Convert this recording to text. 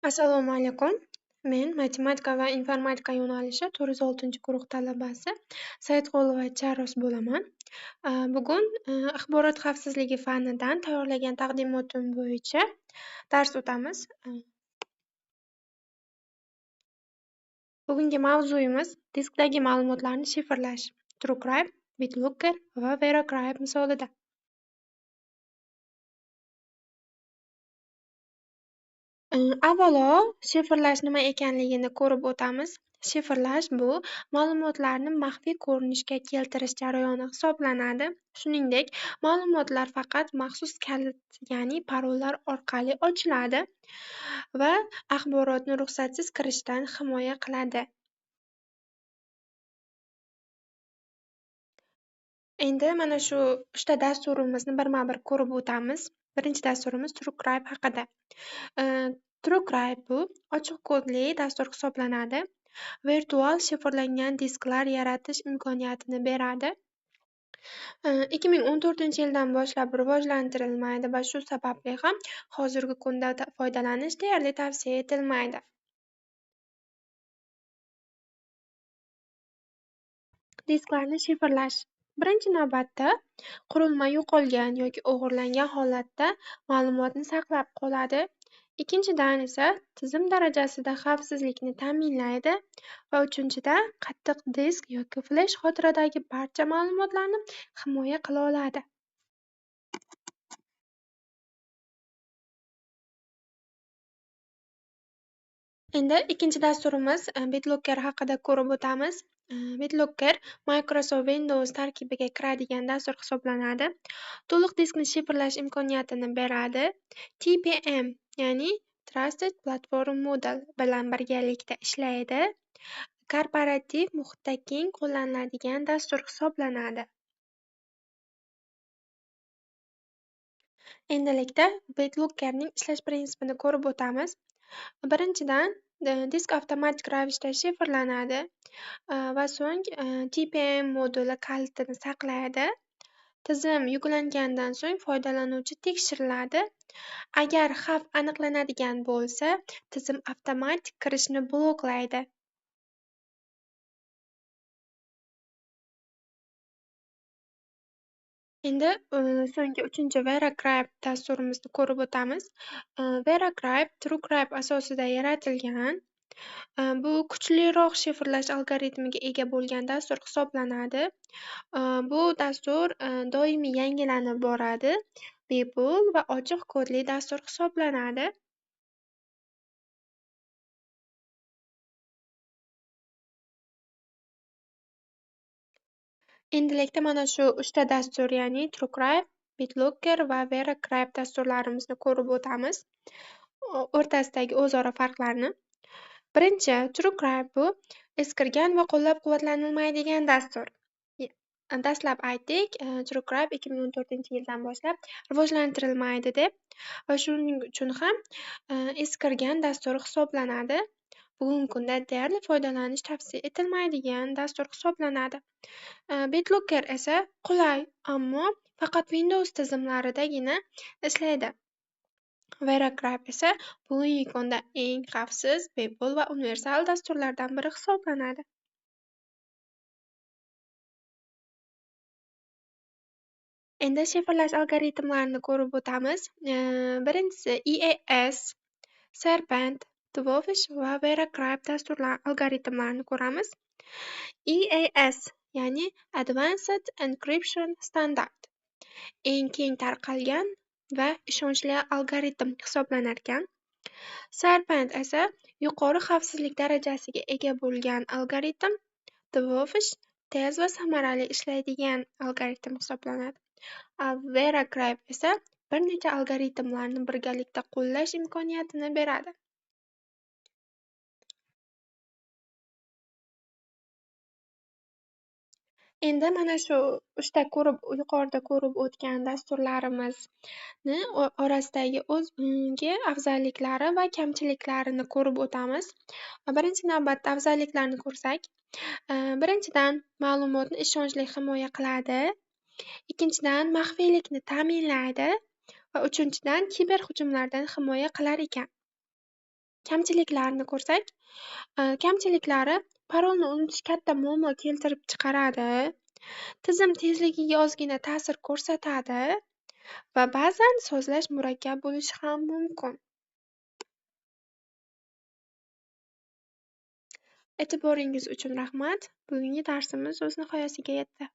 Assalomu alaykum. Men matematika va informatika yo'nalishi 406-guruh talabasi Saidqulova Charos bo'laman. Bugun axborot xavfsizligi fanidan tayyorlagan taqdimotim bo'yicha dars o'tamiz. Bugungi mavzuyimiz diskdagi ma'lumotlarni shifrlash. TrueCrypt, BitLocker va VeraCrypt misolida. Avvalo, shifrlash nima ekanligini ko'rib o'tamiz. Shifrlash bu ma'lumotlarni maxfiy ko'rinishga keltirish jarayoni hisoblanadi. Shuningdek, ma'lumotlar faqat maxsus kalit, ya'ni parollar orqali ochiladi va axborotni ruxsatsiz kirishdan himoya qiladi. Endi mana shu 3 ta dasturimizni birma-bir ko'rib o'tamiz. Birinchi dasturimiz TrueCrypt haqida. TrueCrypt bu ochiq kodli dastur hisoblanadi. Virtual shifrlangan disklar yaratish imkoniyatini beradi. 2014-yildan boshlab rivojlantirilmaydi va shu sababli ham hozirgi kunda foydalanish deyarli tavsiya etilmaydi. Disklarni shifrlash. Birinchi navbatda, qurilma yo'qolgan yoki o'g'irlangan holatda ma'lumotni saqlab qoladi. Ikkinchidan esa tizim darajasida xavfsizlikni ta'minlaydi va uchinchida qattiq disk yoki flash xotiradagi barcha ma'lumotlarni himoya qila oladi. Endi ikkinchi dasturimiz BitLocker haqida ko'rib o'tamiz. BitLocker Microsoft Windows tarkibiga kiradigan dastur hisoblanadi. To'liq diskni shifrlash imkoniyatini beradi. TPM, ya'ni Trusted Platform Model bilan birgalikda ishlaydi. Korporativ muhitda keng qo'llaniladigan dastur hisoblanadi. Endilikda BitLockerning ishlash prinsipini ko'rib o'tamiz. Birinchidan, disk avtomatik ravishda shifrlanadi va so'ng TPM moduli kalitini saqlaydi. Tizim yuklangandan so'ng foydalanuvchi tekshiriladi. Agar xavf aniqlanadigan bo'lsa, tizim avtomatik kirishni bloklaydi. Endi so'nggi 3-chi VeraCrypt dasturimizni ko'rib o'tamiz. VeraCrypt TrueCrypt asosida yaratilgan. Bu kuchliroq shifrlash algoritmiga ega bo'lgan dastur hisoblanadi. Bu dastur doimiy yangilanib boradi. Bepul va ochiq kodli dastur hisoblanadi. Endilikda mana shu 3 ta dastur, ya'ni TrueCrypt, BitLocker va VeraCrypt dasturlarimizni ko'rib o'tamiz. O'rtasidagi o'zaro farqlarni. Birinchi, TrueCrypt bu eskirgan va qo'llab-quvvatlanilmaydigan dastur. Dastlab aytdik, TrueCrypt 2014-yildan boshlab rivojlantirilmaydi deb va shuning uchun ham eskirgan dastur hisoblanadi. Bugungi kunda deyarli foydalanish tavsiya etilmaydigan dastur hisoblanadi. BitLocker esa qulay, ammo faqat Windows tizimlaridagina ishlaydi. VeraCrypt esa bugungi kunda eng xavfsiz, bepul va universal dasturlardan biri hisoblanadi. Endi shifrlash algoritmlarini ko'rib o'tamiz. Birinchisi EAS, Serpent, Dwarfish va VeraCrypt dasturlar algoritmlarini ko'ramiz. EAS, ya'ni Advanced Encryption Standard, eng keng tarqalgan va ishonchli algoritm hisoblanar ekan. Serpent esa yuqori xavfsizlik darajasiga ega bo'lgan algoritm. Dwarfish tez va samarali ishlaydigan algoritm hisoblanadi. VeraCrypt esa bir necha algoritmlarni birgalikda qo'llash imkoniyatini beradi. Endi mana shu 3 ta yuqorida ko'rib o'tgan dasturlarimizni orasidagi o'zgi afzalliklari va kamchiliklarini ko'rib o'tamiz. Birinchi navbatda afzalliklarni ko'rsak, birinchidan ma'lumotni ishonchli himoya qiladi. Ikkinchidan maxfiylikni ta'minlaydi va uchinchidan kiberhujumlardan himoya qilar ekan. Kamchiliklarini ko'rsak, kamchiliklari parolni unutish katta muammo keltirib chiqaradi, tizim tezligiga ozgina ta'sir ko'rsatadi va ba'zan sozlash murakkab bo'lishi ham mumkin. E'tiboringiz uchun rahmat. Bugungi darsimiz o'z nihoyasiga yetdi.